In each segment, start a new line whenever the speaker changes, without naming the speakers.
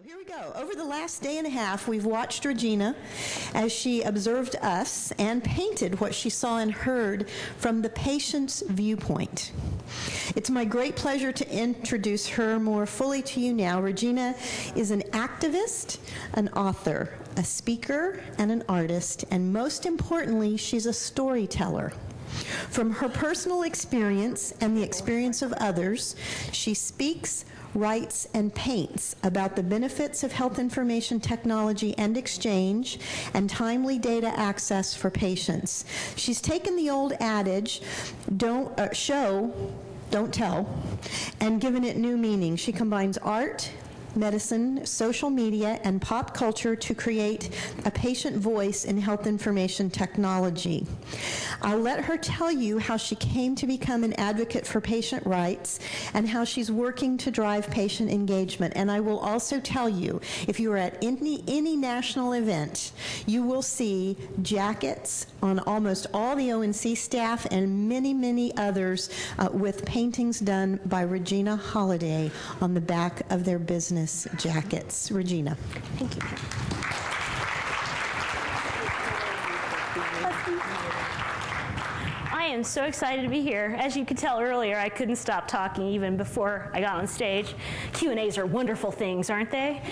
Here we go. Over the last day and a half, we've watched Regina as she observed us and painted what she saw and heard from the patient's viewpoint. It's my great pleasure to introduce her more fully to you now. Regina is an activist, an author, a speaker, and an artist, and most importantly, she's a storyteller. From her personal experience and the experience of others, she speaks, writes, and paints about the benefits of health information technology and exchange and timely data access for patients. She's taken the old adage, don't tell, and given it new meaning. She combines art, medicine, social media, and pop culture to create a patient voice in health information technology. I'll let her tell you how she came to become an advocate for patient rights and how she's working to drive patient engagement. And I will also tell you, if you are at any national event, you will see jackets on almost all the ONC staff and many, many others with paintings done by Regina Holiday on the back of their business jackets. Regina.
Thank you. I am so excited to be here. As you could tell earlier, I couldn't stop talking even before I got on stage. Q&As are wonderful things, aren't they?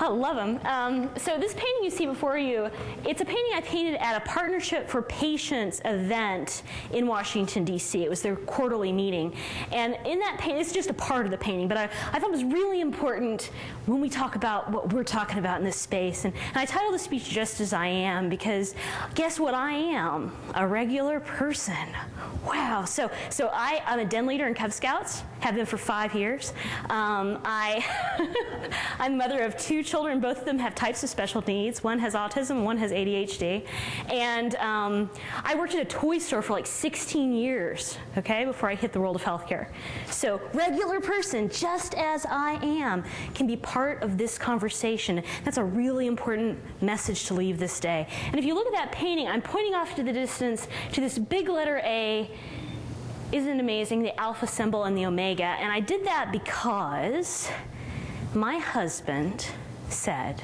I love them. So this painting you see before you, it's a painting I painted at a Partnership for Patients event in Washington, D.C. It was their quarterly meeting. And in that painting, it's just a part of the painting, but I thought it was really important when we talk about what we're talking about in this space. And I titled the speech Just As I Am, because guess what I am? A regular person. Wow. So I'm a den leader in Cub Scouts, have been for 5 years. I'm the mother of 2 children. Both of them have types of special needs. One has autism, one has ADHD. And I worked at a toy store for like 16 years, okay, before I hit the world of healthcare. So regular person, just as I am, can be part of this conversation. That's a really important message to leave this day. And if you look at that painting, I'm pointing off to the distance to this big letter A. Isn't it amazing, the alpha symbol and the omega? And I did that because my husband said,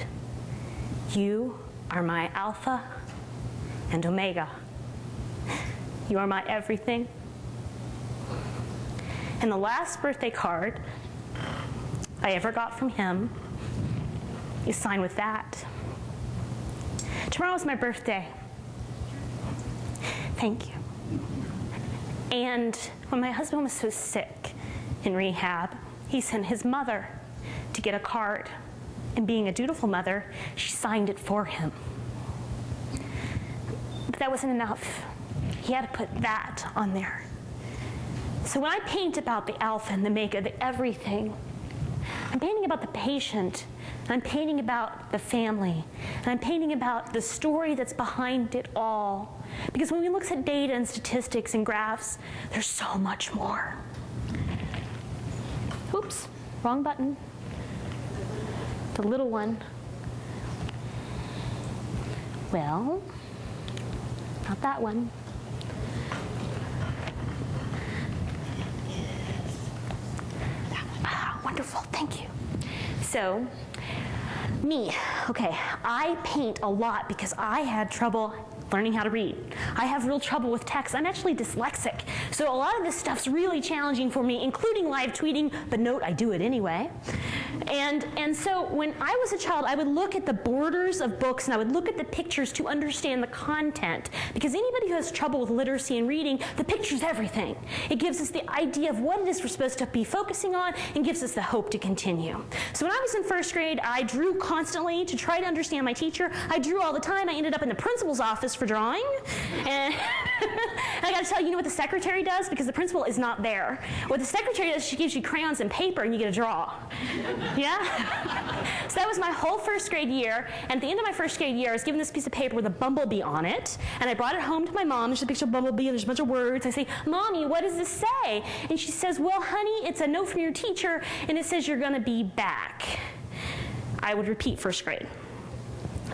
"You are my alpha and omega. You are my everything." And the last birthday card I ever got from him is signed with that. Tomorrow's my birthday. Thank you. And when my husband was so sick in rehab, he sent his mother to get a card. And being a dutiful mother, she signed it for him. But that wasn't enough. He had to put that on there. So when I paint about the alpha and the omega, the everything, I'm painting about the patient, and I'm painting about the family, and I'm painting about the story that's behind it all. Because when we look at data and statistics and graphs, there's so much more. Oops, wrong button. The little one. Well, not that one. Ah, wonderful, thank you. So, me, okay, I paint a lot because I had trouble learning how to read. I have real trouble with text. I'm actually dyslexic. So a lot of this stuff's really challenging for me, including live tweeting, but note, I do it anyway. And so when I was a child, I would look at the borders of books and I would look at the pictures to understand the content. Because anybody who has trouble with literacy and reading, the picture's everything. It gives us the idea of what it is we're supposed to be focusing on and gives us the hope to continue. So when I was in first grade, I drew constantly to try to understand my teacher. I drew all the time. I ended up in the principal's office for drawing. And I gotta tell you, you know what the secretary does? Because the principal is not there. What the secretary does, she gives you crayons and paper and you get to draw. Yeah? So that was my whole first grade year. And at the end of my first grade year, I was given this piece of paper with a bumblebee on it. And I brought it home to my mom. There's a picture of a bumblebee and there's a bunch of words. I say, "Mommy, what does this say?" And she says, "Well, honey, it's a note from your teacher and it says you're gonna be back." I would repeat first grade.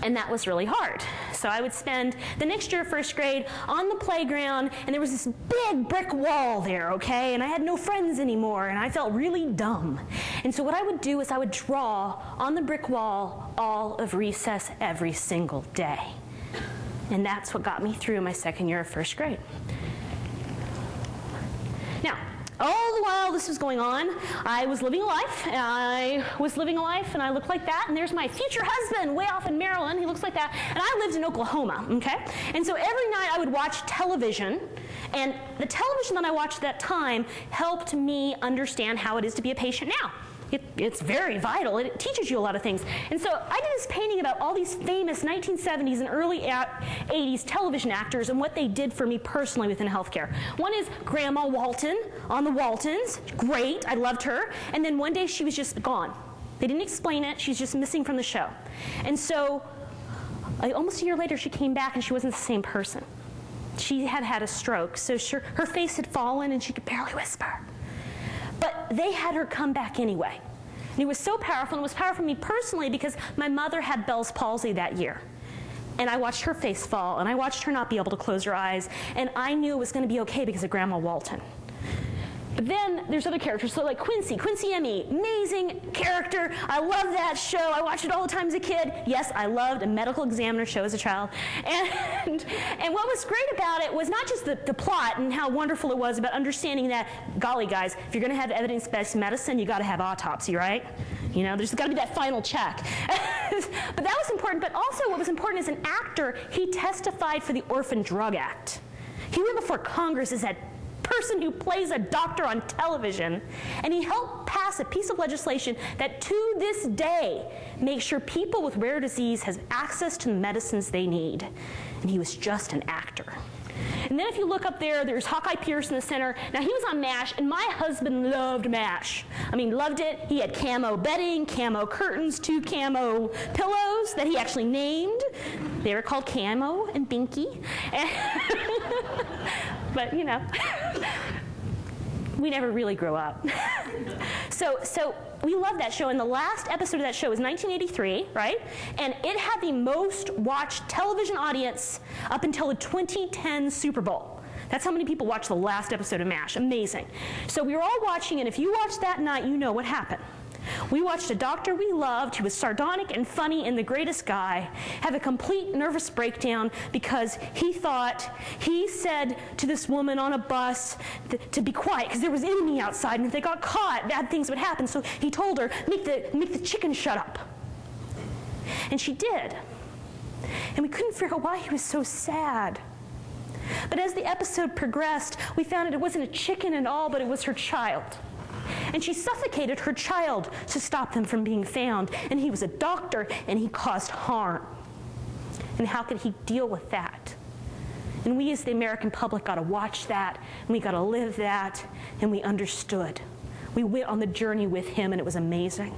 And that was really hard. So I would spend the next year of first grade on the playground, and there was this big brick wall there, okay? And I had no friends anymore, and I felt really dumb. And so what I would do is I would draw on the brick wall all of recess every single day. And that's what got me through my second year of first grade. Now, all the while this was going on, I was living a life, and I looked like that, and there's my future husband way off in Maryland. He looks like that, and I lived in Oklahoma, okay? And so every night I would watch television, and the television that I watched at that time helped me understand how it is to be a patient now. It's very vital. It teaches you a lot of things. And so I did this painting about all these famous 1970s and early 80s television actors and what they did for me personally within healthcare. One is Grandma Walton on the Waltons. Great. I loved her. And then one day she was just gone. They didn't explain it. She's just missing from the show. And so almost a year later, she came back, and she wasn't the same person. She had had a stroke, so her face had fallen, and she could barely whisper. But they had her come back anyway. And it was so powerful, and it was powerful for me personally because my mother had Bell's palsy that year. And I watched her face fall, and I watched her not be able to close her eyes, and I knew it was going to be okay because of Grandma Walton. But then there's other characters, so like Quincy Emmy, amazing character. I love that show. I watched it all the time as a kid. Yes, I loved a medical examiner show as a child. And what was great about it was not just the plot and how wonderful it was about understanding that, golly guys, if you're going to have evidence-based medicine, you got to have autopsy, right? You know, there's got to be that final check. But that was important. But also what was important as an actor, he testified for the Orphan Drug Act. He went before Congress as that person who plays a doctor on television, and he helped pass a piece of legislation that to this day makes sure people with rare disease have access to the medicines they need. And he was just an actor. And then if you look up there, there's Hawkeye Pierce in the center. Now, he was on MASH, and my husband loved MASH. I mean, loved it. He had camo bedding, camo curtains, 2 camo pillows that he actually named. They were called Camo and Binky. But, you know, we never really grew up. So we love that show, and the last episode of that show was 1983, right? And it had the most watched television audience up until the 2010 Super Bowl. That's how many people watched the last episode of MASH. Amazing. So we were all watching, and if you watched that night, you know what happened. We watched a doctor we loved, who was sardonic and funny and the greatest guy, have a complete nervous breakdown because he said to this woman on a bus to be quiet because there was enemy outside, and if they got caught, bad things would happen. So he told her, make the chicken shut up. And she did. And we couldn't figure out why he was so sad. But as the episode progressed, we found out it wasn't a chicken at all, but it was her child. And she suffocated her child to stop them from being found. And he was a doctor, and he caused harm. And how could he deal with that? And we as the American public got to watch that, and we got to live that, and we understood. We went on the journey with him, and it was amazing.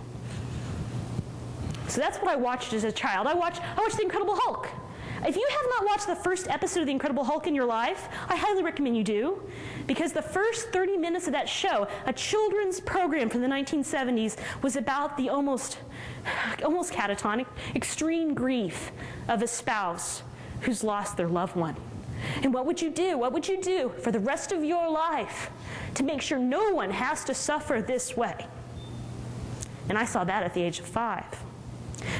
So that's what I watched as a child. I watched The Incredible Hulk. If you have not watched the first episode of The Incredible Hulk in your life, I highly recommend you do, because the first 30 minutes of that show, a children's program from the 1970s, was about the almost catatonic, extreme grief of a spouse who's lost their loved one. And what would you do? What would you do for the rest of your life to make sure no one has to suffer this way? And I saw that at the age of 5.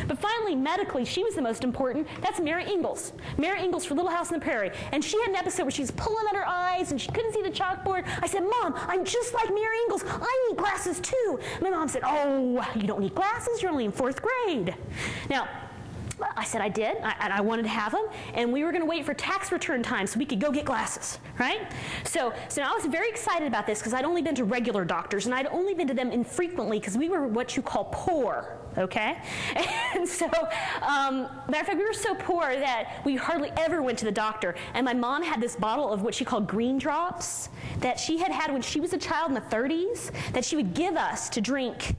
But finally, medically, she was the most important. That's Mary Ingalls. Mary Ingalls for Little House on the Prairie. And she had an episode where she's pulling at her eyes and she couldn't see the chalkboard. I said, Mom, I'm just like Mary Ingalls. I need glasses too. My mom said, oh, you don't need glasses. You're only in 4th grade. Now, I said I did, and I wanted to have them, and we were going to wait for tax return time so we could go get glasses, right? So I was very excited about this because I'd only been to regular doctors, and I'd only been to them infrequently because we were what you call poor, okay? And so, matter of fact, we were so poor that we hardly ever went to the doctor, and my mom had this bottle of what she called green drops that she had when she was a child in the 30s that she would give us to drink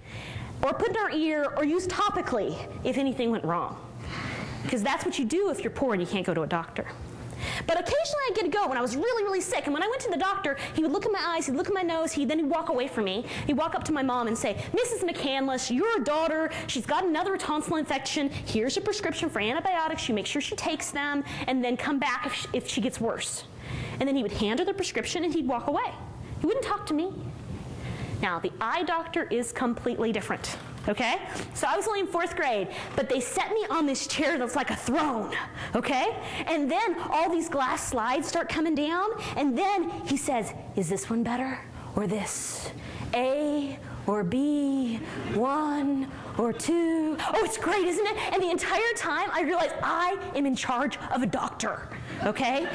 or put in our ear or use topically if anything went wrong. Because that's what you do if you're poor and you can't go to a doctor. But occasionally I'd get to go when I was really, really sick. And when I went to the doctor, he would look at my eyes, he'd look at my nose, then he'd walk away from me. He'd walk up to my mom and say, Mrs. McCandless, your daughter, she's got another tonsil infection. Here's a prescription for antibiotics. You make sure she takes them, and then come back if she gets worse. And then he would hand her the prescription, and he'd walk away. He wouldn't talk to me. Now, the eye doctor is completely different. Okay? So I was only in 4th grade, but they set me on this chair that's like a throne, okay? And then all these glass slides start coming down, and then he says, is this one better or this? A or B, 1 or 2. Oh, it's great, isn't it? And the entire time I realized I am in charge of a doctor, okay?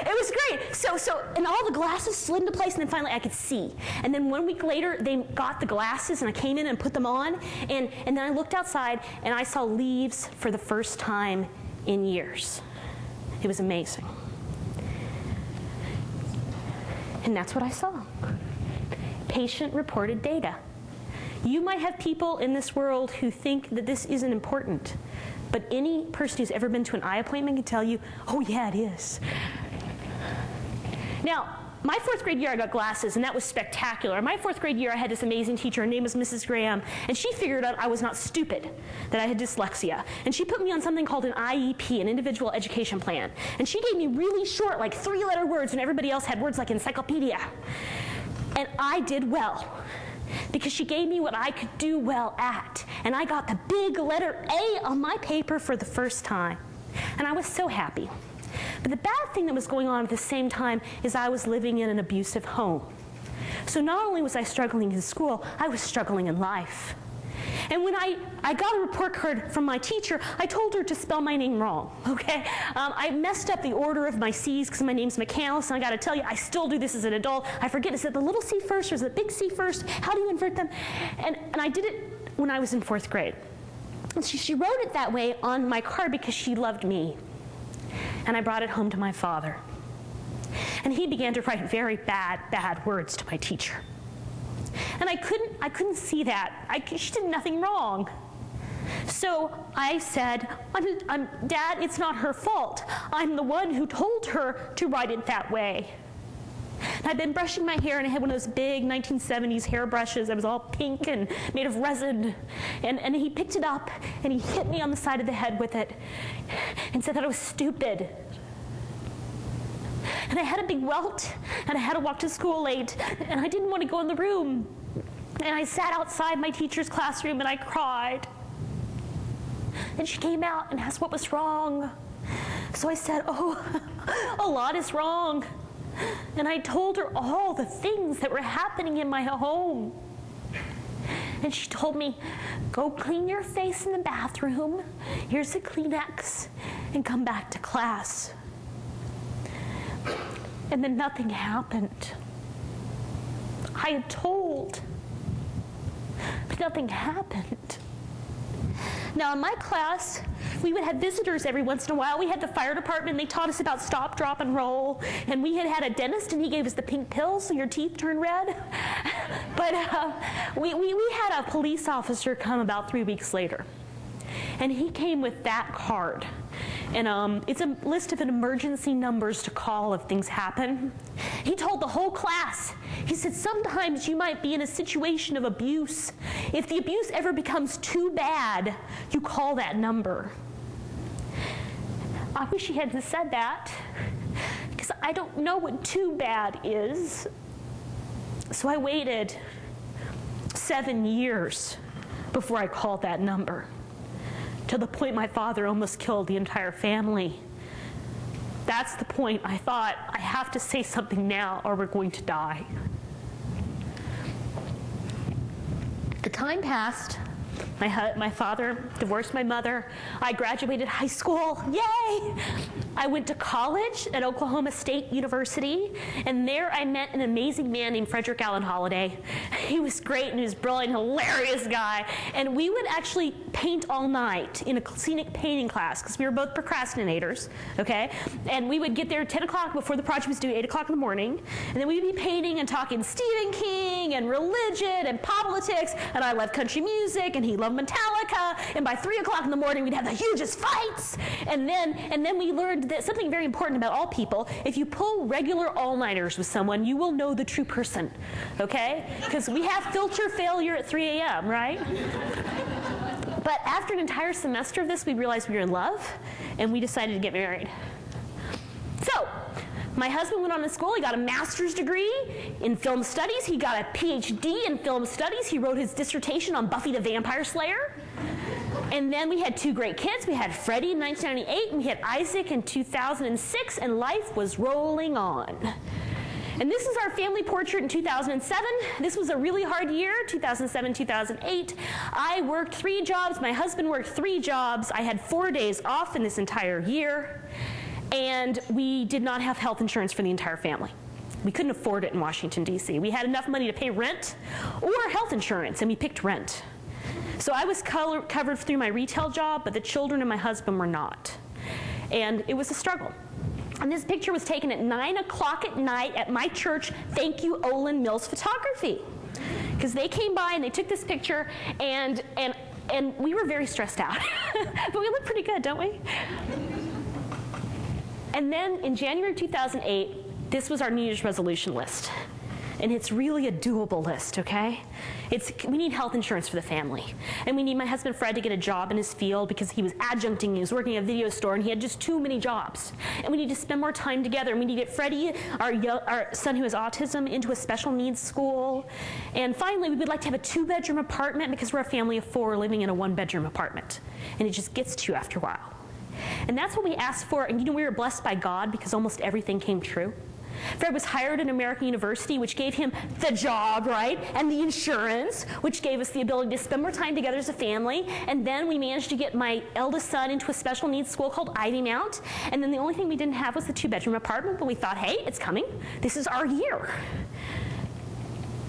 It was great. So, and all the glasses slid into place, and then finally I could see. And then 1 week later, they got the glasses, and I came in and put them on, and then I looked outside, and I saw leaves for the first time in years. It was amazing. And that's what I saw. Patient-reported data. You might have people in this world who think that this isn't important, but any person who's ever been to an eye appointment can tell you, oh yeah, it is. Now, my 4th grade year I got glasses, and that was spectacular. My 4th grade year I had this amazing teacher. Her name was Mrs. Graham, and she figured out I was not stupid, that I had dyslexia. And she put me on something called an IEP, an individual education plan. And she gave me really short, like 3-letter words, and everybody else had words like encyclopedia. And I did well, because she gave me what I could do well at. And I got the big letter A on my paper for the first time. And I was so happy. But the bad thing that was going on at the same time is I was living in an abusive home. So not only was I struggling in school, I was struggling in life. And when I got a report card from my teacher, I told her to spell my name wrong, okay? I messed up the order of my C's because my name's McCandless, and I gotta tell you, I still do this as an adult. I forget, is it the little C first or is it the big C first? How do you invert them? And I did it when I was in 4th grade. And she wrote it that way on my card because she loved me. And I brought it home to my father. And he began to write very bad words to my teacher. And I couldn't see that. She did nothing wrong. So I said, Dad, it's not her fault. I'm the one who told her to write it that way. And I'd been brushing my hair, and I had one of those big 1970s hairbrushes that was all pink and made of resin. And he picked it up, and he hit me on the side of the head with it and said that I was stupid. And I had a big welt, and I had to walk to school late, and I didn't want to go in the room. And I sat outside my teacher's classroom, and I cried. And she came out and asked what was wrong. So I said, oh, a lot is wrong. And I told her all the things that were happening in my home. And she told me, go clean your face in the bathroom, here's a Kleenex, and come back to class. And then nothing happened. I had told, but nothing happened. Now in my class, we would have visitors every once in a while. We had the fire department, and they taught us about stop, drop, and roll. And we had a dentist, and he gave us the pink pills so your teeth turn red. But we had a police officer come about 3 weeks later. And he came with that card. And it's a list of emergency numbers to call if things happen. He told the whole class, he said, sometimes you might be in a situation of abuse. If the abuse ever becomes too bad, you call that number. I wish he hadn't said that, because I don't know what too bad is. So I waited 7 years before I called that number, to the point my father almost killed the entire family. That's the point I thought, I have to say something now or we're going to die. The time passed. My father divorced my mother. I graduated high school. Yay! I went to college at Oklahoma State University, and there I met an amazing man named Frederick Allen Holliday. He was great, and he was brilliant, hilarious guy. And we would actually paint all night in a scenic painting class, because we were both procrastinators, okay? And we would get there at 10 o'clock before the project was due, 8 o'clock in the morning, and then we'd be painting and talking Stephen King and religion and politics, and I loved country music and and he loved Metallica, and by 3 o'clock in the morning we'd have the hugest fights. And then we learned that something very important about all people: if you pull regular all-nighters with someone, you will know the true person, okay? Because we have filter failure at 3 a.m., right? But after an entire semester of this, we realized we were in love, and we decided to get married. So, my husband went on to school. He got a master's degree in film studies. He got a PhD in film studies. He wrote his dissertation on Buffy the Vampire Slayer. And then we had 2 great kids. We had Freddie in 1998, and we had Isaac in 2006, and life was rolling on. And this is our family portrait in 2007. This was a really hard year, 2007, 2008. I worked 3 jobs. My husband worked 3 jobs. I had 4 days off in this entire year. And we did not have health insurance for the entire family. We couldn't afford it in Washington, D.C. We had enough money to pay rent or health insurance, and we picked rent. So I was covered through my retail job, but the children and my husband were not. And it was a struggle. And this picture was taken at 9 o'clock at night at my church. Thank you, Olin Mills Photography. Because they came by and they took this picture, and we were very stressed out. But we look pretty good, don't we? And then in January 2008, this was our New Year's resolution list. And it's really a doable list, okay? We need health insurance for the family. And we need my husband Fred to get a job in his field because he was adjuncting, he was working at a video store, and he had just too many jobs. And we need to spend more time together. And we need to get Freddie, our son who has autism, into a special needs school. And finally, we would like to have a 2-bedroom apartment because we're a family of 4 living in a 1-bedroom apartment. And it just gets to you after a while. And that's what we asked for. And you know, we were blessed by God because almost everything came true. Fred was hired at American University, which gave him the job, right, and the insurance, which gave us the ability to spend more time together as a family. And then we managed to get my eldest son into a special needs school called Ivy Mount. And then the only thing we didn't have was the 2-bedroom apartment, but we thought, hey, it's coming. This is our year.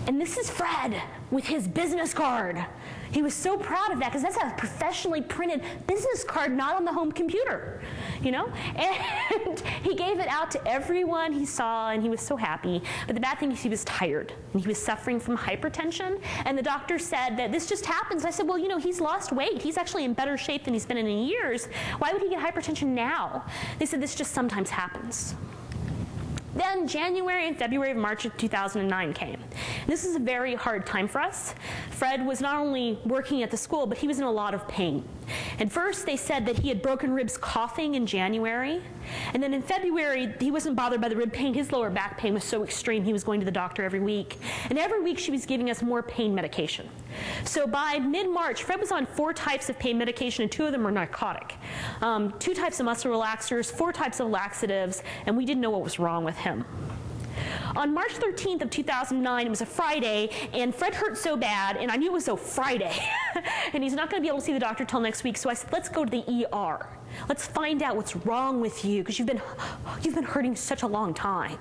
And this is Fred with his business card. He was so proud of that because that's a professionally printed business card, not on the home computer, you know? And he gave it out to everyone he saw, and he was so happy. But the bad thing is he was tired, and he was suffering from hypertension. And the doctor said that this just happens. I said, well, you know, he's lost weight. He's actually in better shape than he's been in years. Why would he get hypertension now? They said this just sometimes happens. Then January and February and March of 2009 came. This is a very hard time for us. Fred was not only working at the school, but he was in a lot of pain. And first they said that he had broken ribs coughing in January. And then in February, he wasn't bothered by the rib pain. His lower back pain was so extreme, he was going to the doctor every week. And every week she was giving us more pain medication. So by mid-March, Fred was on 4 types of pain medication, and 2 of them were narcotic. 2 types of muscle relaxers, 4 types of laxatives, and we didn't know what was wrong with him. On March 13th of 2009, it was a Friday, and Fred hurt so bad, and I knew it was a Friday, and he's not going to be able to see the doctor till next week, so I said, let's go to the ER. Let's find out what's wrong with you, because you've been hurting such a long time.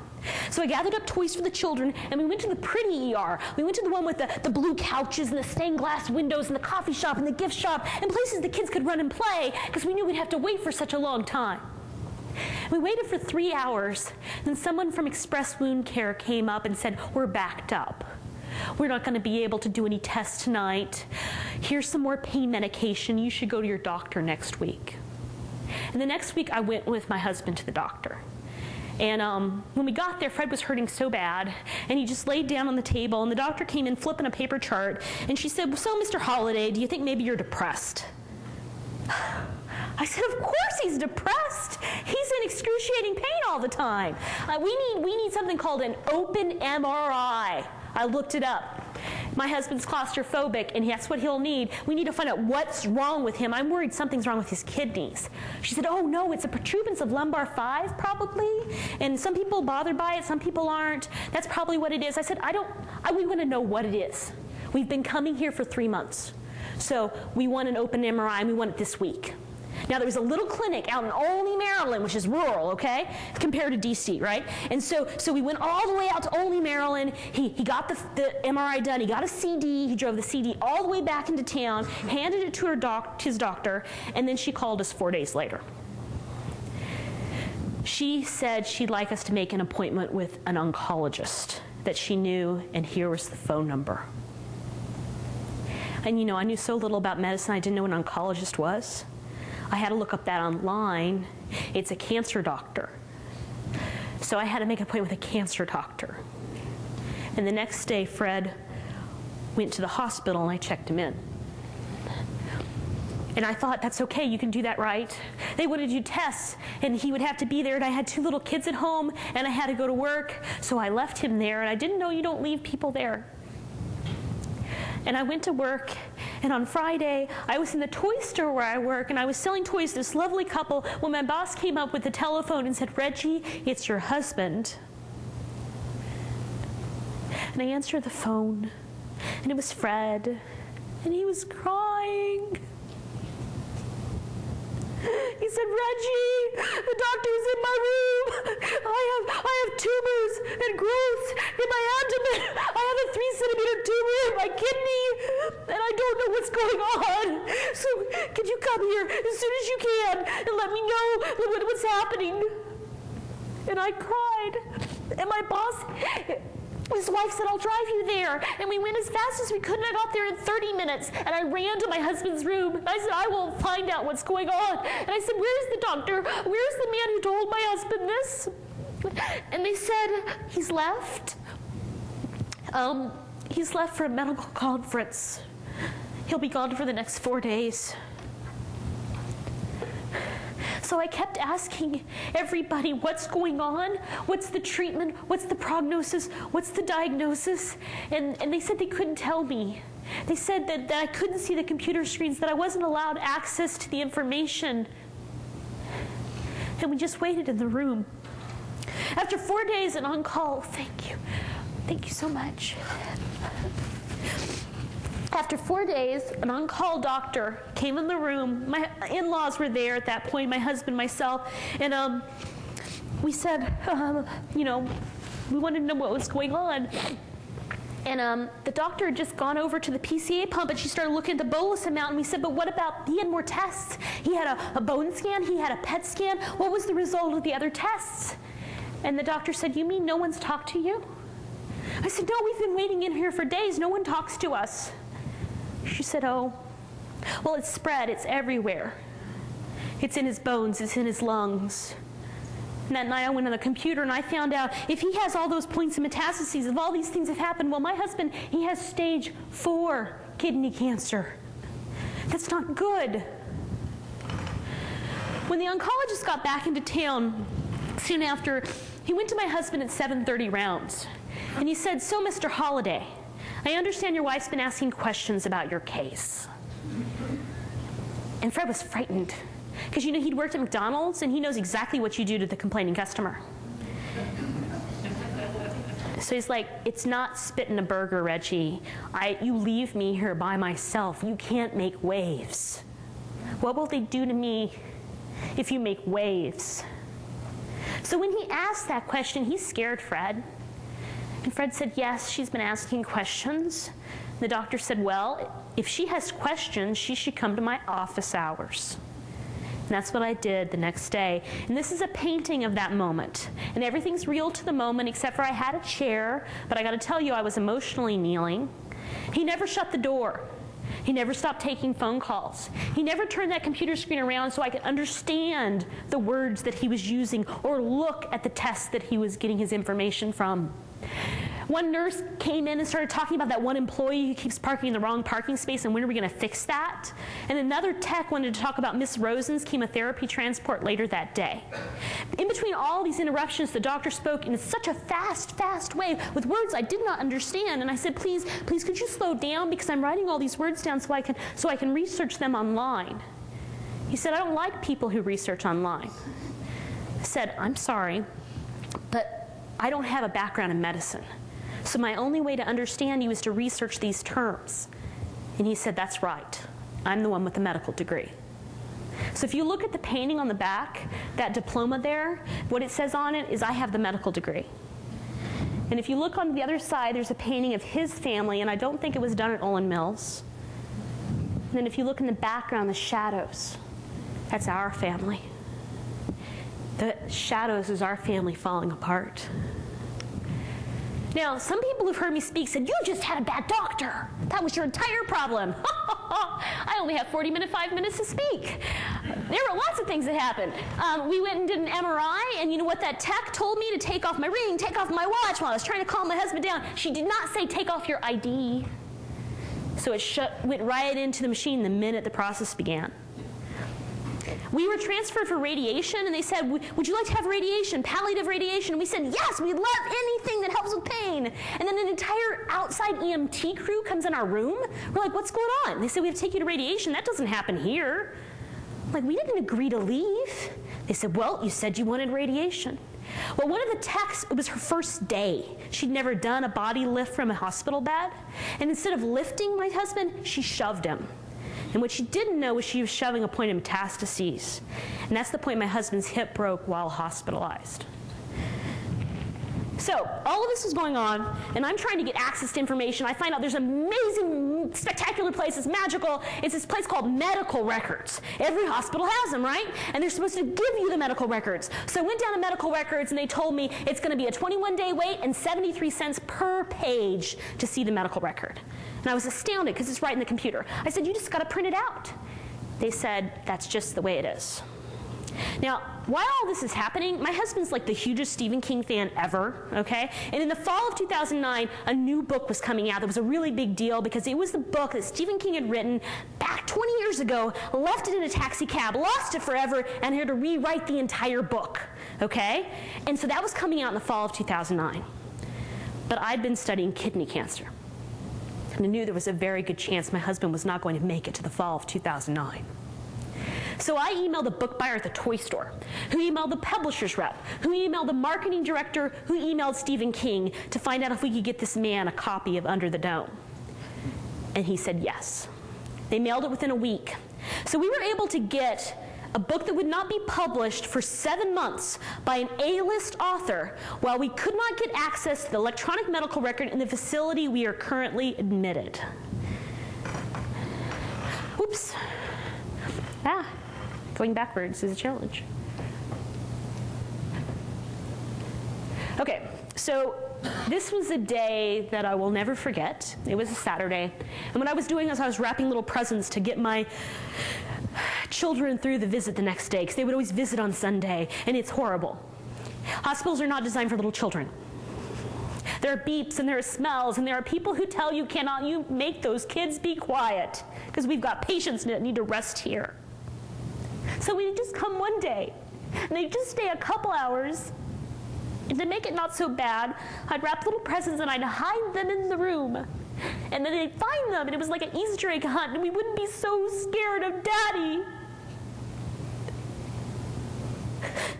So I gathered up toys for the children, and we went to the pretty ER. We went to the one with the blue couches and the stained glass windows and the coffee shop and the gift shop and places the kids could run and play, because we knew we'd have to wait for such a long time. We waited for 3 hours. Then someone from Express Wound Care came up and said, we're backed up. We're not going to be able to do any tests tonight. Here's some more pain medication. You should go to your doctor next week. And the next week, I went with my husband to the doctor. And when we got there, Fred was hurting so bad, and he just laid down on the table, and the doctor came in flipping a paper chart, and she said, well, so Mr. Holliday, do you think maybe you're depressed? I said, of course he's depressed. He's in excruciating pain all the time. We need something called an open MRI. I looked it up. My husband's claustrophobic, and that's what he'll need. We need to find out what's wrong with him. I'm worried something's wrong with his kidneys. She said, oh, no, it's a protuberance of lumbar 5, probably. And some people are bothered by it, some people aren't. That's probably what it is. I said, we want to know what it is. We've been coming here for 3 months. So we want an open MRI, and we want it this week. Now, there was a little clinic out in Olney, Maryland, which is rural, okay, compared to D.C., right? And so we went all the way out to Olney, Maryland. He got the MRI done. He got a CD. He drove the CD all the way back into town, handed it to his doctor, and then she called us 4 days later. She said she'd like us to make an appointment with an oncologist that she knew, and here was the phone number. And I knew so little about medicine, I didn't know what an oncologist was. I had to look up that online. It's a cancer doctor. So I had to make an appointment with a cancer doctor. And the next day, Fred went to the hospital and I checked him in. And I thought, that's okay, you can do that, right? They would do tests, and he would have to be there, and I had 2 little kids at home, and I had to go to work, so I left him there, and I didn't know you don't leave people there. And I went to work, and on Friday, I was in the toy store where I work, and I was selling toys to this lovely couple when my boss came up with the telephone and said, "Reggie, it's your husband." And I answered the phone, and it was Fred, and he was crying. He said, "Reggie, the doctor's in my room. I have tumors and growths in my abdomen. I have a 3-centimeter tumor in my kidney, and I don't know what's going on. So could you come here as soon as you can and let me know what's happening?" And I cried, and my boss, his wife said, "I'll drive you there." And we went as fast as we could, and I got there in 30 minutes. And I ran to my husband's room. And I said, "I will find out what's going on." And I said, "Where's the doctor? Where's the man who told my husband this?" And they said, "He's left. He's left for a medical conference. He'll be gone for the next 4 days." So I kept asking everybody, what's going on? What's the treatment? What's the prognosis? What's the diagnosis? And they said they couldn't tell me. They said that I couldn't see the computer screens, that I wasn't allowed access to the information. And we just waited in the room. After 4 days and on call, thank you so much. After 4 days, an on-call doctor came in the room. My in-laws were there at that point, my husband, myself, and we said, we wanted to know what was going on. And the doctor had just gone over to the PCA pump, and she started looking at the bolus amount, and we said, "But what about, he had more tests. He had a bone scan, he had a PET scan. What was the result of the other tests?" And the doctor said, "You mean no one's talked to you?" I said, "No, we've been waiting in here for days. No one talks to us." She said, "Oh, well, it's spread. It's everywhere. It's in his bones. It's in his lungs." And that night I went on the computer and I found out if he has all those points of metastases, if all these things have happened, well, my husband, he has stage 4 kidney cancer. That's not good. When the oncologist got back into town soon after, he went to my husband at 7:30 rounds. And he said, "So, Mr. Holliday, I understand your wife's been asking questions about your case." And Fred was frightened because he'd worked at McDonald's and he knows exactly what you do to the complaining customer. So he's like, "It's not spitting a burger, Reggie. You leave me here by myself. You can't make waves. What will they do to me if you make waves?" So when he asked that question, he scared Fred. And Fred said, "Yes, she's been asking questions." The doctor said, "Well, if she has questions, she should come to my office hours." And that's what I did the next day. And this is a painting of that moment. And everything's real to the moment, except for I had a chair, but I got to tell you, I was emotionally kneeling. He never shut the door. He never stopped taking phone calls. He never turned that computer screen around so I could understand the words that he was using or look at the tests that he was getting his information from. One nurse came in and started talking about that one employee who keeps parking in the wrong parking space and when are we going to fix that? And another tech wanted to talk about Miss Rosen's chemotherapy transport later that day. In between all these interruptions, the doctor spoke in such a fast way with words I did not understand. And I said, please, could you slow down because I'm writing all these words down so I can research them online. He said, "I don't like people who research online." I said, "I'm sorry, but I don't have a background in medicine. So my only way to understand you is to research these terms." And he said, "That's right. I'm the one with the medical degree." So if you look at the painting on the back, that diploma there, what it says on it is, "I have the medical degree." And if you look on the other side, there's a painting of his family, and I don't think it was done at Olin Mills. And then if you look in the background, the shadows, that's our family. The shadows is our family falling apart. Now, some people who've heard me speak said, you just had a bad doctor. That was your entire problem. I only have 5 minutes to speak. There were lots of things that happened. We went and did an MRI, and you know what that tech told me? To take off my ring, take off my watch while I was trying to calm my husband down. She did not say take off your ID. So it went right into the machine the minute the process began. We were transferred for radiation, and they said, would you like to have radiation, palliative radiation? And we said, yes, we'd love anything that helps with pain. And then an entire outside EMT crew comes in our room. We're like, what's going on? They said, we have to take you to radiation. That doesn't happen here. I'm like, we didn't agree to leave. They said, well, you said you wanted radiation. Well, one of the techs, it was her first day. She'd never done a body lift from a hospital bed. And instead of lifting my husband, she shoved him. And what she didn't know was she was shoving a point of metastases. And that's the point my husband's hip broke while hospitalized. So all of this was going on, and I'm trying to get access to information. I find out there's an amazing, spectacular place. It's magical. It's this place called medical records. Every hospital has them, right? And they're supposed to give you the medical records. So I went down to medical records, and they told me it's going to be a 21-day wait and 73 cents per page to see the medical record. And I was astounded because it's right in the computer. I said, you just got to print it out. They said, that's just the way it is. Now, while all this is happening, my husband's like the hugest Stephen King fan ever, okay? And in the fall of 2009, a new book was coming out that was a really big deal because it was the book that Stephen King had written back 20 years ago, left it in a taxi cab, lost it forever, and had to rewrite the entire book, okay? And so that was coming out in the fall of 2009. But I'd been studying kidney cancer. And I knew there was a very good chance my husband was not going to make it to the fall of 2009. So I emailed the book buyer at the toy store, who emailed the publisher's rep, who emailed the marketing director, who emailed Stephen King to find out if we could get this man a copy of Under the Dome. And he said yes. They mailed it within a week. So we were able to get a book that would not be published for 7 months by an A-list author while we could not get access to the electronic medical record in the facility we are currently admitted. Oops. Going backwards is a challenge. Okay, so this was a day that I will never forget. It was a Saturday. And what I was doing is I was wrapping little presents to get my children through the visit the next day, because they would always visit on Sunday, and it's horrible. Hospitals are not designed for little children. There are beeps and there are smells, and there are people who tell you, cannot you make those kids be quiet, because we've got patients that need to rest here. So we'd just come one day, and they'd just stay a couple hours, and to make it not so bad, I'd wrap little presents and I'd hide them in the room. And then they'd find them, and it was like an Easter egg hunt, and we wouldn't be so scared of Daddy.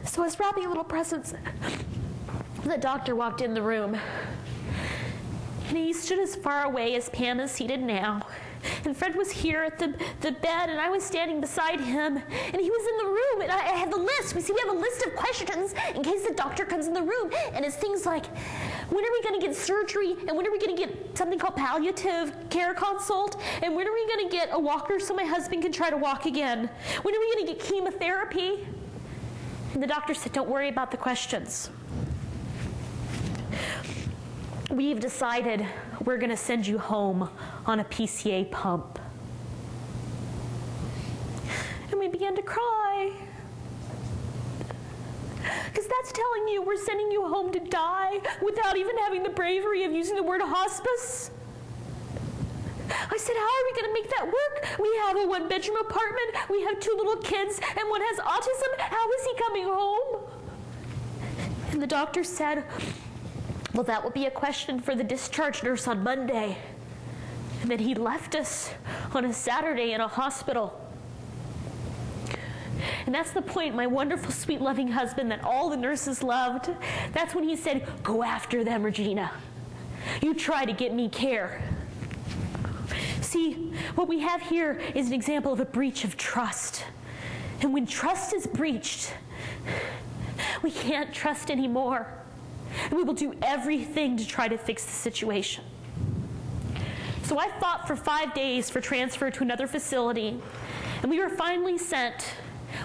So I was wrapping little presents. The doctor walked in the room, and he stood as far away as Pam is seated now. And Fred was here at the bed, and I was standing beside him, and he was in the room, and I had the list. We have a list of questions in case the doctor comes in the room, and it's things like, when are we going to get surgery, and when are we going to get something called palliative care consult, and when are we going to get a walker so my husband can try to walk again? When are we going to get chemotherapy? And the doctor said, don't worry about the questions. We've decided we're going to send you home on a PCA pump. And we began to cry. Because that's telling you we're sending you home to die without even having the bravery of using the word hospice. I said, how are we going to make that work? We have a one-bedroom apartment. We have 2 little kids, and one has autism. How is he coming home? And the doctor said, well, that will be a question for the discharge nurse on Monday. And then he left us on a Saturday in a hospital. And that's the point, my wonderful, sweet, loving husband that all the nurses loved. That's when he said, go after them, Regina. You try to get me care. See, what we have here is an example of a breach of trust. And when trust is breached, we can't trust anymore. And we will do everything to try to fix the situation. So I fought for 5 days for transfer to another facility, and we were finally sent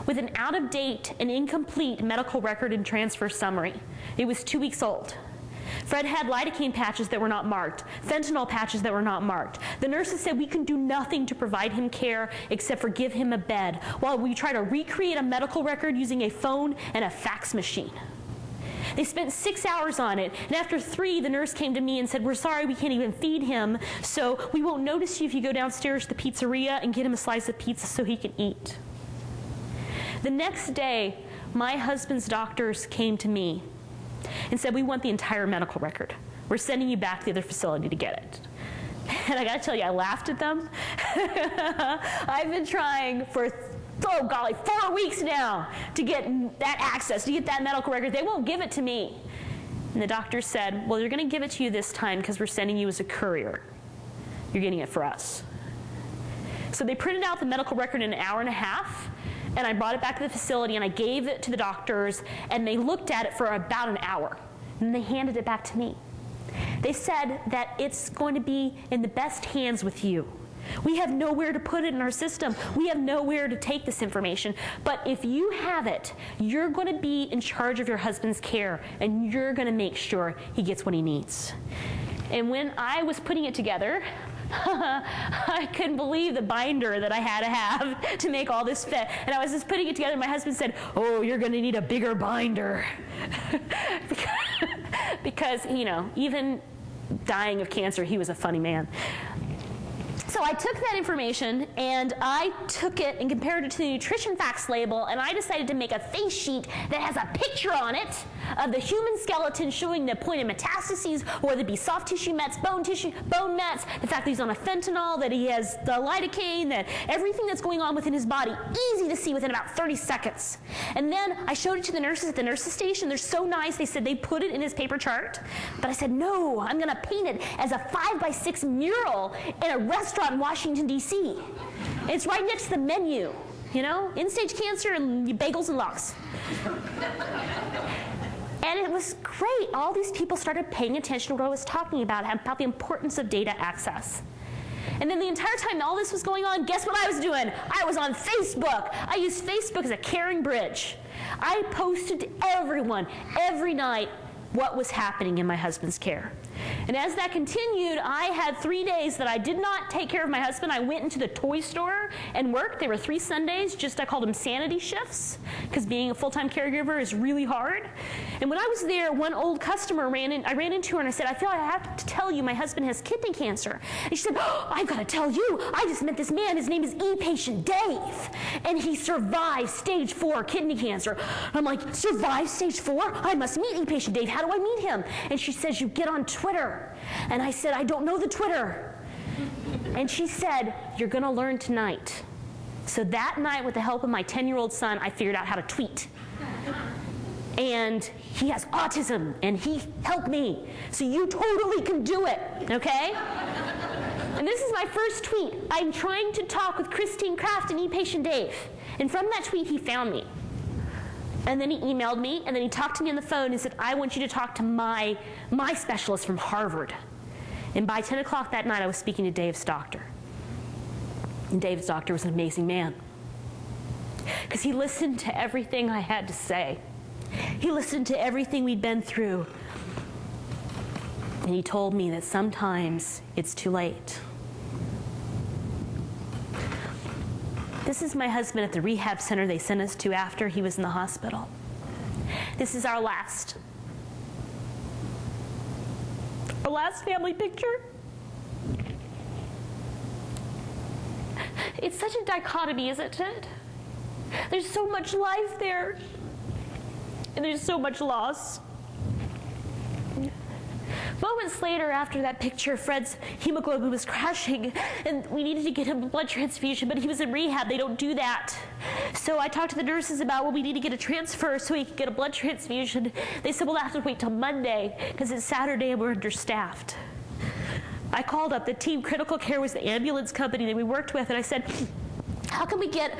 with an out-of-date and incomplete medical record and transfer summary. It was 2 weeks old. Fred had lidocaine patches that were not marked, fentanyl patches that were not marked. The nurses said we can do nothing to provide him care except for give him a bed while we try to recreate a medical record using a phone and a fax machine. They spent 6 hours on it, and after 3, the nurse came to me and said, we're sorry, we can't even feed him, so we won't notice you if you go downstairs to the pizzeria and get him a slice of pizza so he can eat. The next day, my husband's doctors came to me and said, we want the entire medical record. We're sending you back to the other facility to get it. And I gotta tell you, I laughed at them. I've been trying for, oh golly, 4 weeks now to get that access, to get that medical record. They won't give it to me. And the doctor said, well, they're gonna give it to you this time because we're sending you as a courier. You're getting it for us. So they printed out the medical record in an hour and a half, and I brought it back to the facility and I gave it to the doctors, and they looked at it for about an hour, and they handed it back to me. They said that it's going to be in the best hands with you. We have nowhere to put it in our system. We have nowhere to take this information. But if you have it, you're going to be in charge of your husband's care, and you're going to make sure he gets what he needs. And when I was putting it together, I couldn't believe the binder that I had to have to make all this fit. And I was just putting it together, and my husband said, oh, you're going to need a bigger binder. Because, you know, even dying of cancer, he was a funny man. So I took that information and I took it and compared it to the nutrition facts label, and I decided to make a face sheet that has a picture on it of the human skeleton showing the point of metastases, whether it be soft tissue mets, bone mets, the fact that he's on a fentanyl, that he has the lidocaine, that everything that's going on within his body, easy to see within about 30 seconds. And then I showed it to the nurses at the nurses station. They're so nice. They said they put it in his paper chart, but I said, no, I'm going to paint it as a 5x6 mural in a restaurant in Washington, D.C. It's right next to the menu, you know, end-stage cancer and bagels and lox. And it was great. All these people started paying attention to what I was talking about the importance of data access. And then the entire time all this was going on, guess what I was doing? I was on Facebook. I used Facebook as a caring bridge. I posted to everyone, every night, what was happening in my husband's care. And as that continued, I had 3 days that I did not take care of my husband. I went into the toy store and worked. There were 3 Sundays, I called them sanity shifts, because being a full-time caregiver is really hard. And when I was there, one old customer I ran into her and I said, I feel like I have to tell you my husband has kidney cancer. And she said, oh, I've got to tell you, I just met this man. His name is E-Patient Dave, and he survived stage 4 kidney cancer. I'm like, survived stage 4? I must meet E-Patient Dave. How do I meet him? And she says, you get on Twitter. And I said, I don't know the Twitter. And she said, you're going to learn tonight. So that night, with the help of my 10-year-old son, I figured out how to tweet. And he has autism, and he helped me. So you totally can do it, okay? And this is my first tweet. I'm trying to talk with Christine Kraft and E-Patient Dave. And from that tweet, he found me. And then he emailed me, and then he talked to me on the phone and said, I want you to talk to my specialist from Harvard. And by 10 o'clock that night, I was speaking to Dave's doctor. And Dave's doctor was an amazing man, because he listened to everything I had to say. He listened to everything we'd been through. And he told me that sometimes it's too late. This is my husband at the rehab center they sent us to after he was in the hospital. This is our last family picture. It's such a dichotomy, isn't it? There's so much life there, and there's so much loss. Moments later, after that picture, Fred's hemoglobin was crashing, and we needed to get him a blood transfusion, but he was in rehab. They don't do that. So I talked to the nurses about, well, we need to get a transfer so he could get a blood transfusion. They said, we'll have to wait till Monday, because it's Saturday and we're understaffed. I called up the team. Critical Care was the ambulance company that we worked with, and I said, how can we get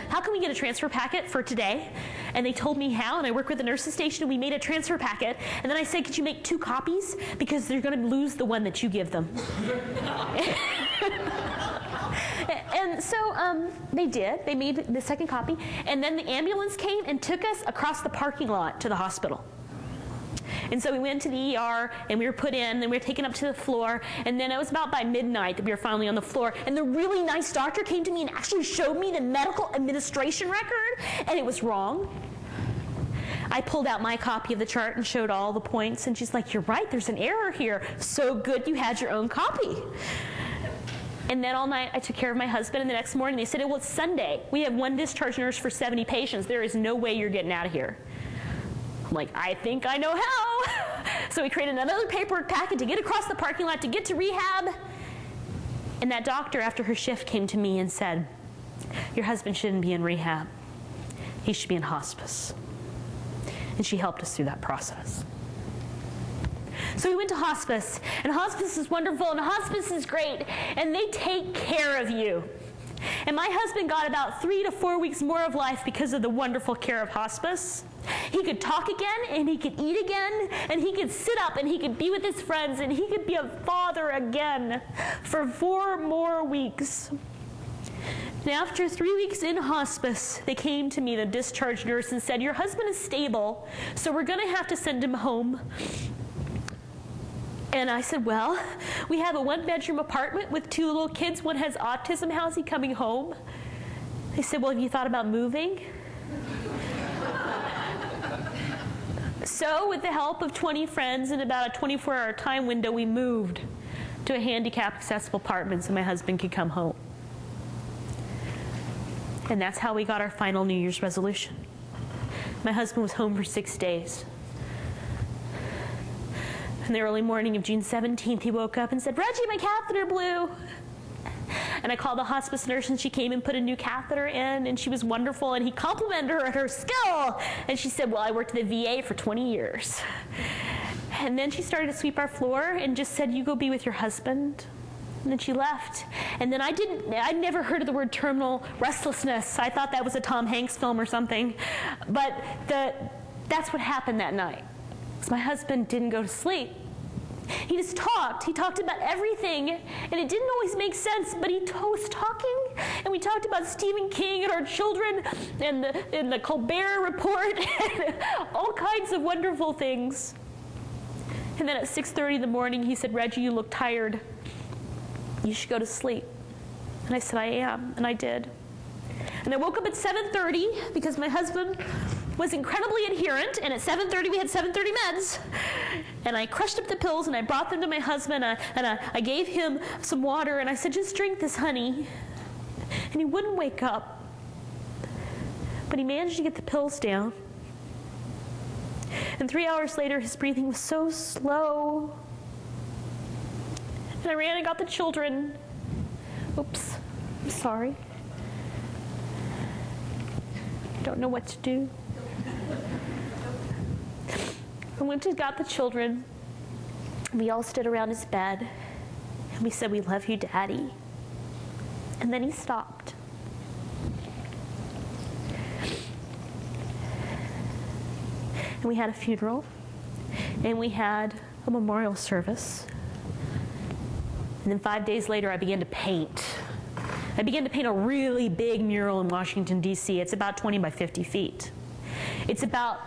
a transfer packet for today? And they told me how, and I worked with the nurses station, and we made a transfer packet. And then I said, could you make 2 copies? Because they're going to lose the one that you give them. And so they did. They made the second copy. And then the ambulance came and took us across the parking lot to the hospital. And so we went to the ER, and we were put in, and we were taken up to the floor, and then it was about by midnight that we were finally on the floor, and the really nice doctor came to me and actually showed me the medical administration record, and it was wrong. I pulled out my copy of the chart and showed all the points, and she's like, "You're right, there's an error here. So good you had your own copy." And then all night I took care of my husband, and the next morning they said, "Well, it's Sunday. We have one discharge nurse for 70 patients. There is no way you're getting out of here." I'm like, "I think I know how." So we created another paperwork packet to get across the parking lot to get to rehab. And that doctor, after her shift, came to me and said, "Your husband shouldn't be in rehab. He should be in hospice." And she helped us through that process. So we went to hospice, and hospice is wonderful, and hospice is great, and they take care of you. And my husband got about 3 to 4 weeks more of life because of the wonderful care of hospice. He could talk again, and he could eat again, and he could sit up, and he could be with his friends, and he could be a father again for 4 more weeks. And after 3 weeks in hospice, they came to me, the discharge nurse, and said, "Your husband is stable, so we're going to have to send him home." And I said, "Well, we have a 1-bedroom apartment with 2 little kids. One has autism. How's he coming home?" They said, "Well, have you thought about moving?" So with the help of 20 friends in about a 24-hour time window, we moved to a handicap-accessible apartment so my husband could come home. And that's how we got our final New Year's resolution. My husband was home for 6 days. In the early morning of June 17th, he woke up and said, "Reggie, my catheter blew." And I called the hospice nurse, and she came and put a new catheter in, and she was wonderful, and he complimented her on her skill. And she said, "Well, I worked at the VA for 20 years. And then she started to sweep our floor and just said, "You go be with your husband." And then she left. And then I'd never heard of the word terminal restlessness. I thought that was a Tom Hanks film or something. But that's what happened that night. Because my husband didn't go to sleep. He just talked. He talked about everything, and it didn't always make sense, but he was talking, and we talked about Stephen King and our children and the Colbert Report and all kinds of wonderful things. And then at 6:30 in the morning, he said, "Reggie, you look tired. You should go to sleep." And I said, "I am," and I did. And I woke up at 7:30 because my husband was incredibly adherent, and at 7:30 we had 7:30 meds. And I crushed up the pills, and I brought them to my husband, and I gave him some water, and I said, "Just drink this, honey." And he wouldn't wake up. But he managed to get the pills down. And 3 hours later, his breathing was so slow. And I ran and got the children. Oops, I'm sorry. I don't know what to do. I went and got the children. We all stood around his bed, and we said, "We love you, Daddy." And then he stopped. And we had a funeral, and we had a memorial service. And then 5 days later, I began to paint. I began to paint a really big mural in Washington, D.C. It's about 20 by 50 feet. It's about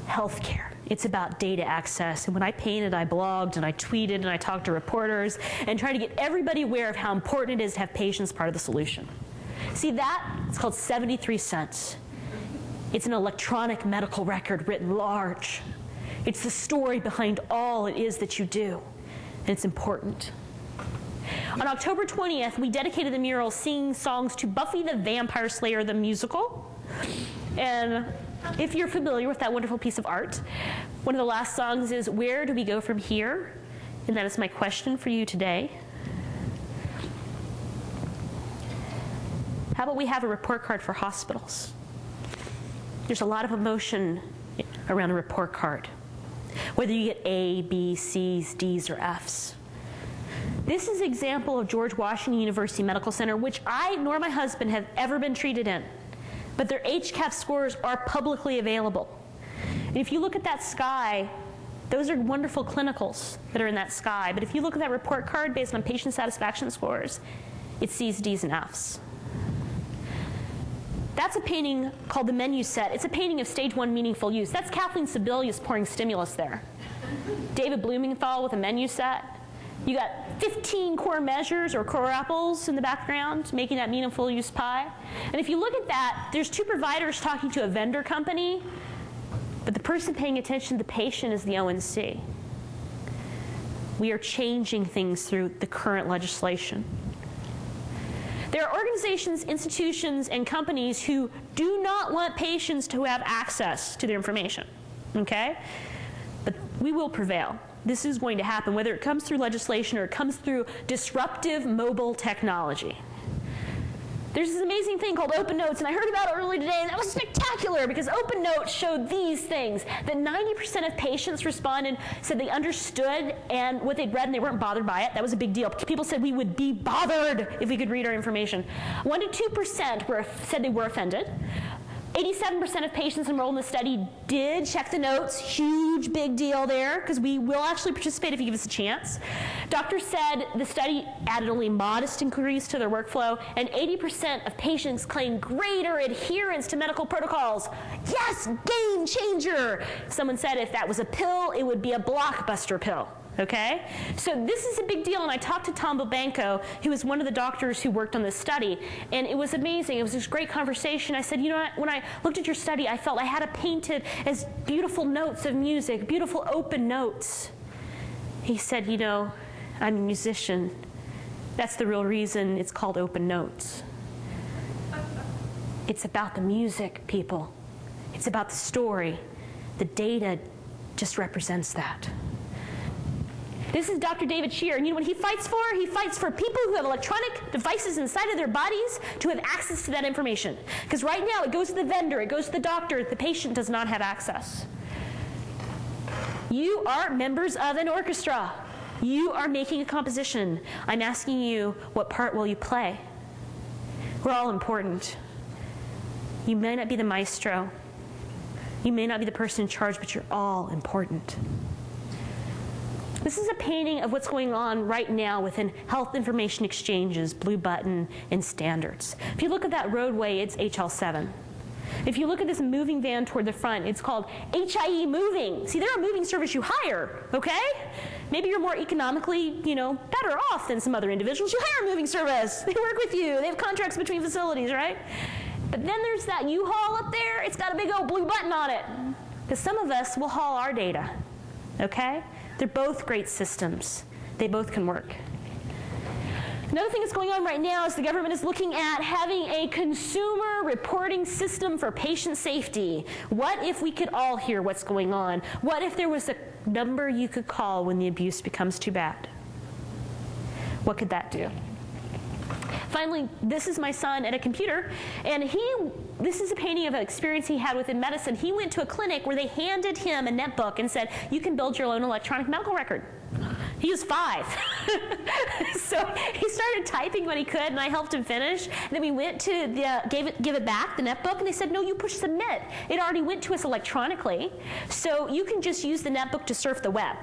healthcare. It's about data access. And when I painted, I blogged and I tweeted and I talked to reporters and tried to get everybody aware of how important it is to have patients part of the solution. See that? It's called 73 cents. It's an electronic medical record written large. It's the story behind all it is that you do. And it's important. On October 20th, we dedicated the mural singing songs to Buffy the Vampire Slayer, the musical. And if you're familiar with that wonderful piece of art, one of the last songs is, "Where do we go from here?" And that is my question for you today. How about we have a report card for hospitals? There's a lot of emotion around a report card, whether you get A, B, C's, D's, or F's. This is an example of George Washington University Medical Center, which I nor my husband have ever been treated in. But their HCAHPS scores are publicly available. And if you look at that sky, those are wonderful clinicals that are in that sky. But if you look at that report card based on patient satisfaction scores, it's C's, D's, and F's. That's a painting called The Menu Set. It's a painting of stage 1 meaningful use. That's Kathleen Sebelius pouring stimulus there. David Blumenthal with a menu set. You got 15 core measures or core apples in the background making that meaningful use pie. And if you look at that, there's 2 providers talking to a vendor company, but the person paying attention to the patient is the ONC. We are changing things through the current legislation. There are organizations, institutions, and companies who do not want patients to have access to their information, okay? But we will prevail. This is going to happen, whether it comes through legislation or it comes through disruptive mobile technology. There's this amazing thing called Open Notes, and I heard about it earlier today, and that was spectacular because Open Notes showed these things, that 90% of patients responded, said they understood and what they'd read and they weren't bothered by it. That was a big deal. People said we would be bothered if we could read our information. 1% to 2% said they were offended. 87% of patients enrolled in the study did check the notes. Huge, big deal there, because we will actually participate if you give us a chance. Doctors said the study added only modest increase to their workflow, and 80% of patients claimed greater adherence to medical protocols. Yes, game changer! Someone said if that was a pill, it would be a blockbuster pill. Okay? So this is a big deal, and I talked to Tom Bobanco, who was one of the doctors who worked on this study, and it was amazing. It was this great conversation. I said, you know what, when I looked at your study, I felt I had it painted as beautiful notes of music, beautiful open notes. He said, you know, I'm a musician. That's the real reason it's called Open Notes. It's about the music, people. It's about the story. The data just represents that. This is Dr. David Shear, and you know what he fights for? He fights for people who have electronic devices inside of their bodies to have access to that information. Because right now it goes to the vendor, it goes to the doctor, the patient does not have access. You are members of an orchestra. You are making a composition. I'm asking you, what part will you play? We're all important. You may not be the maestro. You may not be the person in charge, but you're all important. This is a painting of what's going on right now within health information exchanges, Blue Button, and standards. If you look at that roadway, it's HL7. If you look at this moving van toward the front, it's called HIE Moving. See, they're a moving service you hire, okay? Maybe you're more economically, better off than some other individuals. You hire a moving service. They work with you. They have contracts between facilities, right? But then there's that U-Haul up there. It's got a big old blue button on it. Because some of us will haul our data, okay? They're both great systems. They both can work. Another thing that's going on right now is the government is looking at having a consumer reporting system for patient safety. What if we could all hear what's going on? What if there was a number you could call when the abuse becomes too bad? What could that do? Finally, this is my son at a computer, and this is a painting of an experience he had within medicine. He went to a clinic where they handed him a netbook and said, you can build your own electronic medical record. He was 5. So he started typing what he could, and I helped him finish. And then we went to give it back, the netbook, and they said, no, you push submit. It already went to us electronically, so you can just use the netbook to surf the web.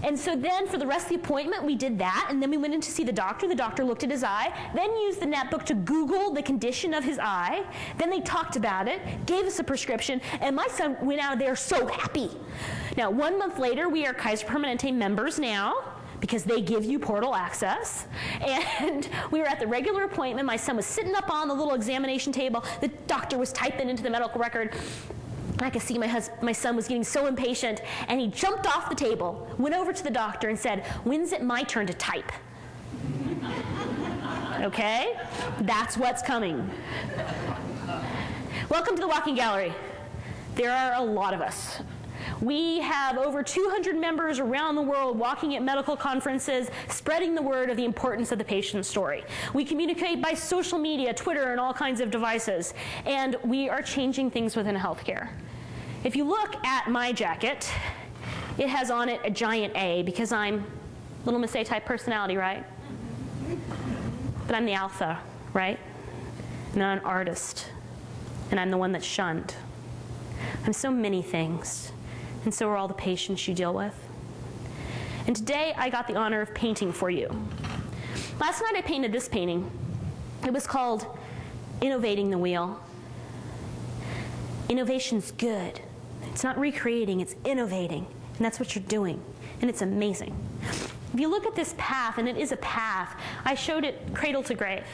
And so then for the rest of the appointment, we did that, and then we went in to see the doctor. The doctor looked at his eye, then used the netbook to Google the condition of his eye. Then they talked about it, gave us a prescription, and my son went out of there so happy. Now, 1 month later, we are Kaiser Permanente members now, because they give you portal access. And we were at the regular appointment. My son was sitting up on the little examination table. The doctor was typing into the medical record. I could see my son was getting so impatient, and he jumped off the table, went over to the doctor, and said, when's it my turn to type? Okay? That's what's coming. Welcome to the Walking Gallery. There are a lot of us. We have over 200 members around the world walking at medical conferences, spreading the word of the importance of the patient story. We communicate by social media, Twitter, and all kinds of devices. And we are changing things within healthcare. If you look at my jacket, it has on it a giant A because I'm little Miss A type personality, right? But I'm the alpha, right? And I'm an artist. And I'm the one that's shunned. I'm so many things. And so are all the patients you deal with. And today, I got the honor of painting for you. Last night, I painted this painting. It was called Innovating the Wheel. Innovation's good. It's not recreating, it's innovating. And that's what you're doing. And it's amazing. If you look at this path, and it is a path, I showed it cradle to grave.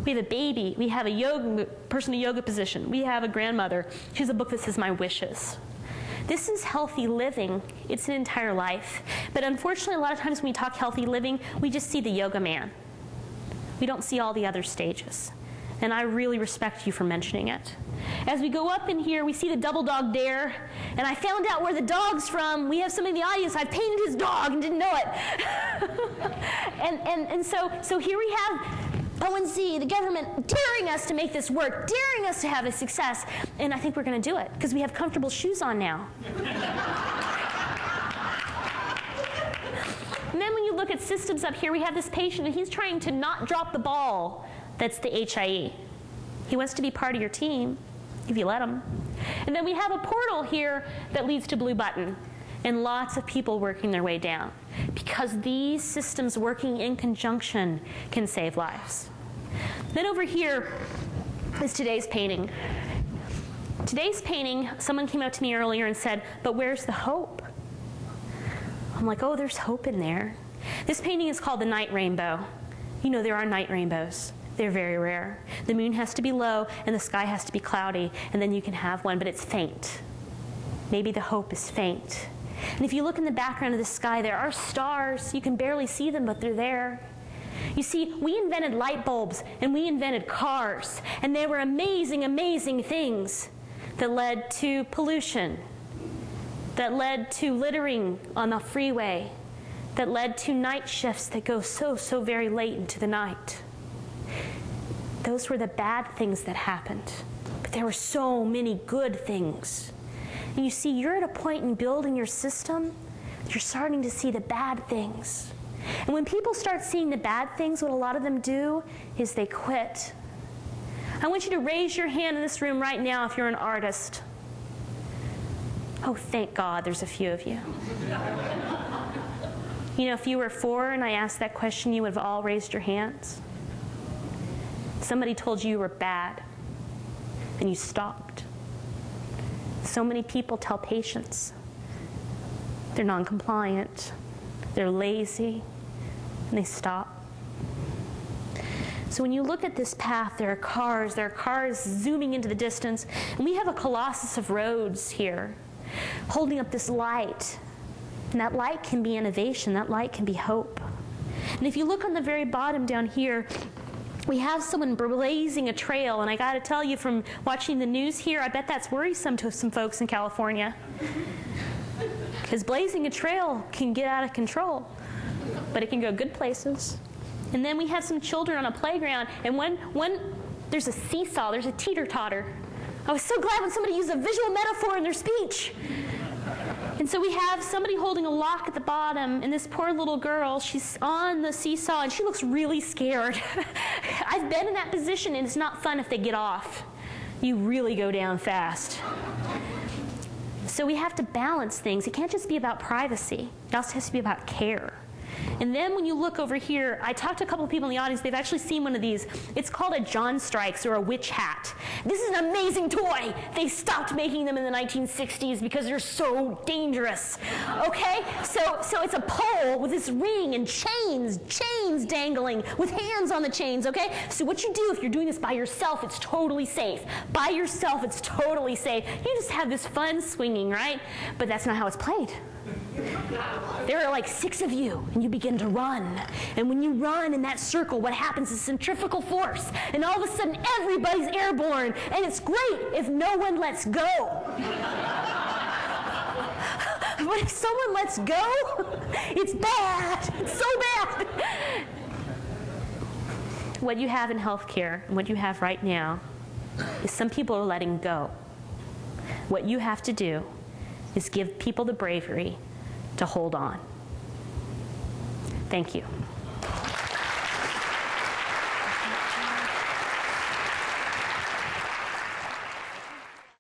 We have a baby, we have a person in a yoga position, we have a grandmother. She has a book that says My Wishes. This is healthy living. It's an entire life. But unfortunately, a lot of times when we talk healthy living, we just see the yoga man. We don't see all the other stages. And I really respect you for mentioning it. As we go up in here, we see the double dog dare, and I found out where the dog's from. We have somebody in the audience. I painted his dog and didn't know it. and so here we have ONC, the government, daring us to make this work, daring us to have a success. And I think we're going to do it because we have comfortable shoes on now. And then when you look at systems up here, we have this patient, and he's trying to not drop the ball. That's the HIE. He wants to be part of your team, if you let him. And then we have a portal here that leads to Blue Button, and lots of people working their way down, because these systems working in conjunction can save lives. Then over here is today's painting. Today's painting, someone came up to me earlier and said, but where's the hope? I'm like, oh, there's hope in there. This painting is called the Night Rainbow. You know, there are night rainbows. They're very rare. The moon has to be low and the sky has to be cloudy, and then you can have one, but it's faint. Maybe the hope is faint. And if you look in the background of the sky, there are stars. You can barely see them, but they're there. You see, we invented light bulbs and we invented cars, and they were amazing, amazing things that led to pollution, that led to littering on the freeway, that led to night shifts that go so very late into the night. Those were the bad things that happened. But there were so many good things. And you see, you're at a point in building your system, you're starting to see the bad things. And when people start seeing the bad things, what a lot of them do is they quit. I want you to raise your hand in this room right now if you're an artist. Oh, thank God there's a few of you. You know, if you were 4 and I asked that question, you would have all raised your hands. Somebody told you were bad, and you stopped. So many people tell patients they're non-compliant, they're lazy, and they stop. So when you look at this path, there are cars zooming into the distance, and we have a colossus of roads here holding up this light. And that light can be innovation, that light can be hope. And if you look on the very bottom down here, we have someone blazing a trail, and I got to tell you, from watching the news here, I bet that's worrisome to some folks in California. Because blazing a trail can get out of control, but it can go good places. And then we have some children on a playground, and there's a seesaw, there's a teeter-totter. I was so glad when somebody used a visual metaphor in their speech. And so we have somebody holding a lock at the bottom, and this poor little girl, she's on the seesaw, and she looks really scared. I've been in that position, and it's not fun if they get off. You really go down fast. So we have to balance things. It can't just be about privacy. It also has to be about care. And then when you look over here, I talked to a couple of people in the audience. They've actually seen one of these. It's called a John Strikes, or a witch hat. This is an amazing toy. They stopped making them in the 1960s because they're so dangerous. Okay? So it's a pole with this ring and chains dangling with hands on the chains, okay? So what you do if you're doing this by yourself, it's totally safe. By yourself, it's totally safe. You just have this fun swinging, right? But that's not how it's played. There are like 6 of you, and you begin to run. And when you run in that circle, what happens is centrifugal force. And all of a sudden, everybody's airborne. And it's great if no one lets go. But if someone lets go, it's bad. It's so bad. What you have in healthcare, and what you have right now, is some people are letting go. What you have to do is give people the bravery to hold on. Thank you.